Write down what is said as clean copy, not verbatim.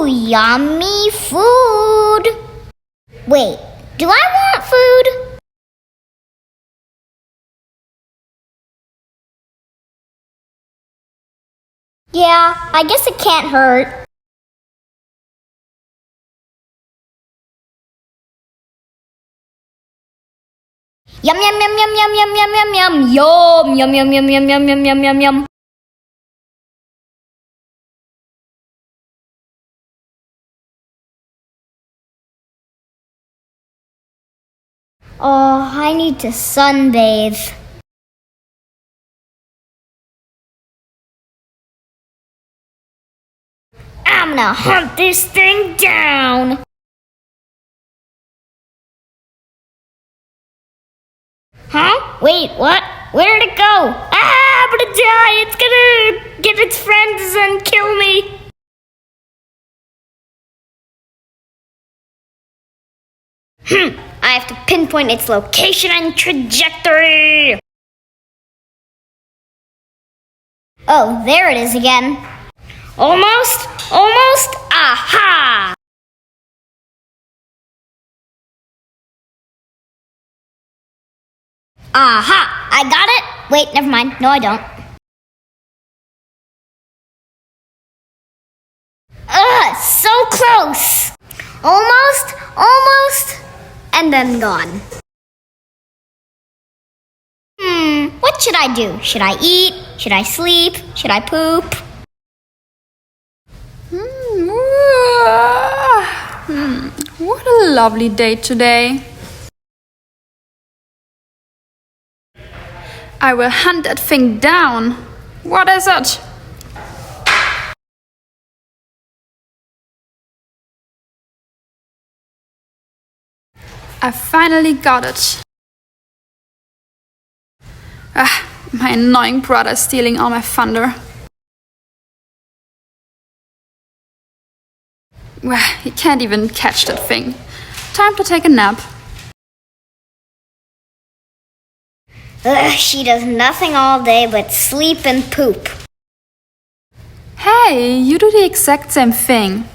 Ooh, yummy food. Wait, do I want food? Yeah, I guess it can't hurt. Yum yum yum yum yum yum yum yum yum yum yum yum yum yum yum yum yum yum. Oh, I need to sunbathe. I'm gonna hunt this thing down. Huh? Wait, what? Where'd it go? Ah, I'm gonna die! It's gonna get its friends and kill me! I have to pinpoint its location and trajectory! Oh, there it is again. Almost! Almost! Aha! Aha! I got it! Wait, never mind. No, I don't. Ugh! So close! Almost! Almost! And then gone. What should I do? Should I eat? Should I sleep? Should I poop? What a lovely day today. I will hunt that thing down. What is it? I finally got it. My annoying brother is stealing all my thunder. He can't even catch that thing. Time to take a nap. Ugh, she does nothing all day but sleep and poop. Hey, you do the exact same thing.